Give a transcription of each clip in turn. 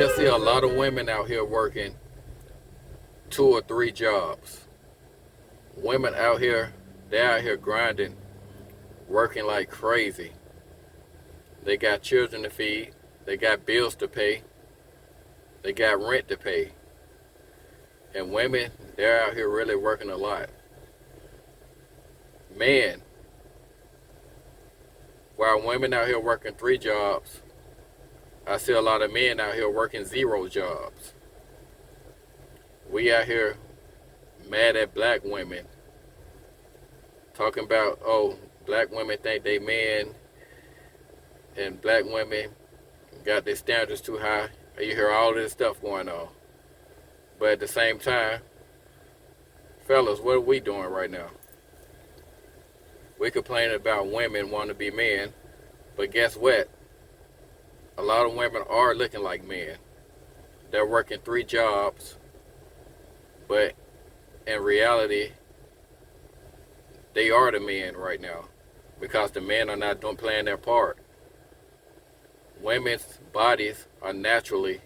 still see a lot of women out here working 2 or 3 jobs. Women out here, they're out here grinding, working like crazy. They got children to feed, they got bills to pay, they got rent to pay. And women, they're out here really working a lot. Men, while women out here working 3 jobs, I see a lot of men out here working 0 jobs. We out here mad at black women, talking about, oh, black women think they men and black women got their standards too high. You hear all this stuff going on. But at the same time, fellas, what are we doing right now? We complain about women wanting to be men, but guess what? A lot of women are looking like men. They're working 3 jobs, but in reality, they are the men right now because the men are not playing their part. Women's bodies are naturally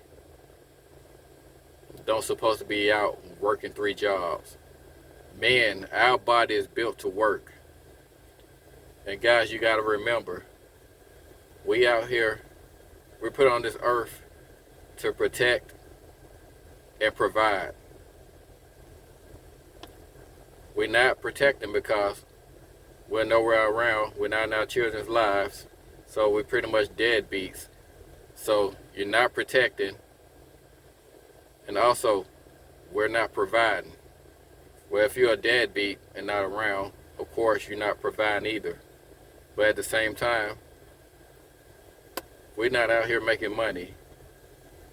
don't supposed to be out working 3 jobs. Men, our body is built to work. And guys, you got to remember, we out here, we put on this earth to protect and provide. We're not protecting because we're nowhere around. We're not in our children's lives. So we're pretty much deadbeats. So you're not protecting. And also, we're not providing. Well, if you're a deadbeat and not around, of course, you're not providing either. But at the same time, we're not out here making money.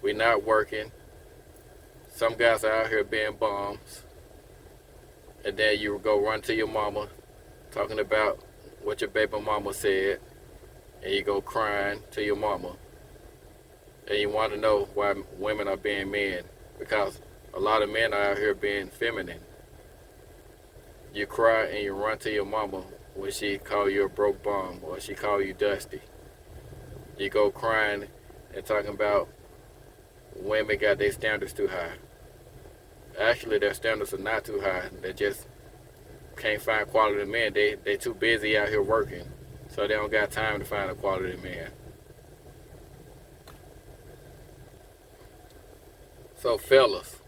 We're not working. Some guys are out here being bums. And then you go run to your mama talking about what your baby mama said. And you go crying to your mama. And you want to know why women are being men. Because a lot of men are out here being feminine. You cry and you run to your mama when she call you a broke bum or she call you dusty. You go crying and talking about women got their standards too high. Actually, their standards are not too high. They just can't find quality men. They too busy out here working, so they don't got time to find a quality man. So fellas,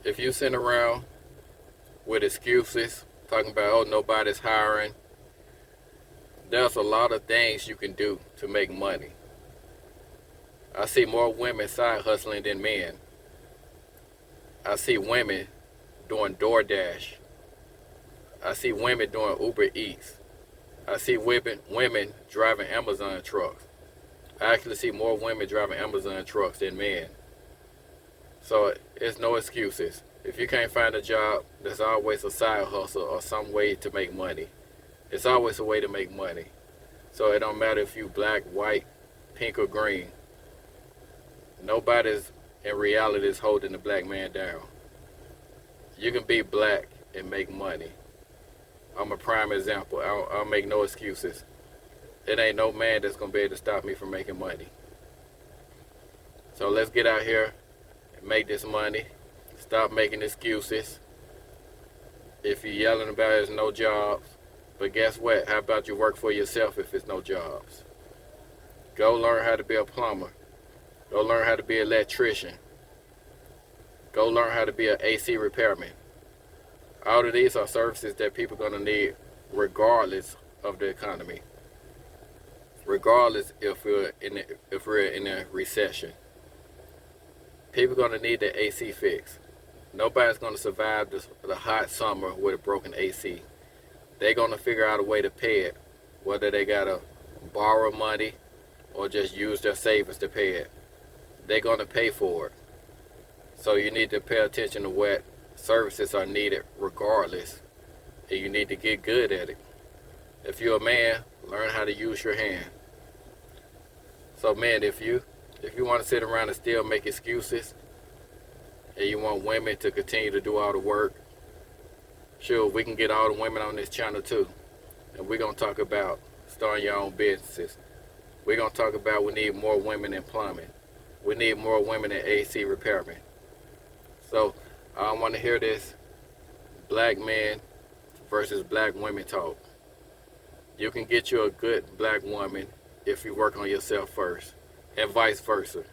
if you sitting around with excuses, talking about, oh, nobody's hiring, there's a lot of things you can do to make money. I see more women side hustling than men. I see women doing DoorDash. I see women doing Uber Eats. I see women driving Amazon trucks. I actually see more women driving Amazon trucks than men. So it's no excuses. If you can't find a job, there's always a side hustle or some way to make money. It's always a way to make money. So it don't matter if you black, white, pink, or green. Nobody's in reality is holding the black man down. You can be black and make money. I'm a prime example. I'll make no excuses. It ain't no man that's gonna be able to stop me from making money. So let's get out here and make this money. Stop making excuses. If you're yelling about there's no jobs, but guess what? How about you work for yourself if it's no jobs? Go learn how to be a plumber. Go learn how to be an electrician. Go learn how to be an AC repairman. All of these are services that people are going to need regardless of the economy. Regardless if we're in a recession. People are going to need the AC fixed. Nobody's going to survive the hot summer with a broken AC. They're going to figure out a way to pay it, whether they got to borrow money or just use their savings to pay it. They're going to pay for it. So you need to pay attention to what services are needed regardless, and you need to get good at it. If you're a man, learn how to use your hand. So man, if you want to sit around and still make excuses, and you want women to continue to do all the work, sure, we can get all the women on this channel too. And we're going to talk about starting your own businesses. We're going to talk about we need more women in plumbing. We need more women in AC repairmen. So I want to hear this black men versus black women talk. You can get you a good black woman if you work on yourself first, and vice versa.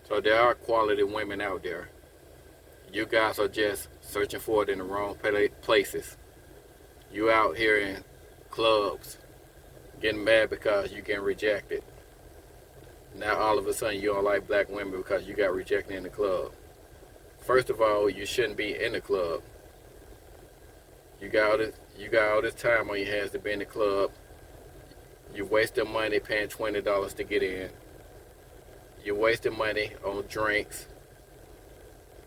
So there are quality women out there. You guys are just searching for it in the wrong places. You out here in clubs getting mad because you getting rejected. Now all of a sudden you don't like black women because you got rejected in the club. First of all, you shouldn't be in the club. You got all this time on your hands to be in the club. You wasting money paying $20 to get in. You're wasting money on drinks.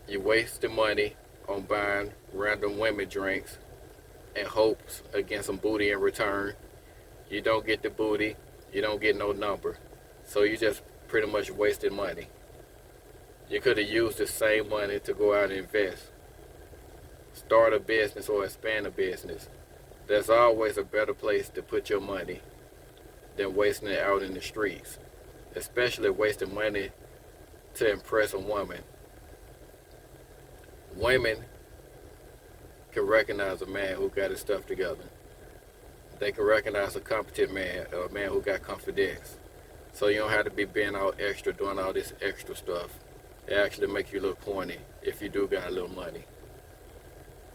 You're wasting money on buying random women drinks and hopes against some booty in return. You don't get the booty. You don't get no number. So you just pretty much wasted money. You could have used the same money to go out and invest. Start a business or expand a business. There's always a better place to put your money than wasting it out in the streets. Especially wasting money to impress a woman. Women can recognize a man who got his stuff together. They can recognize a competent man, or a man who got confidence. So you don't have to be being out extra, doing all this extra stuff. It actually make you look corny if you do got a little money.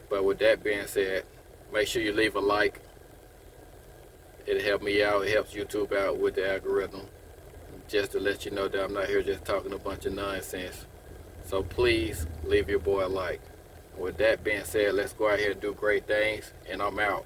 But with that being said, make sure you leave a like. It'll help me out. It helps YouTube out with the algorithm. Just to let you know that I'm not here just talking a bunch of nonsense. So please leave your boy a like. With that being said, let's go out here and do great things. And I'm out.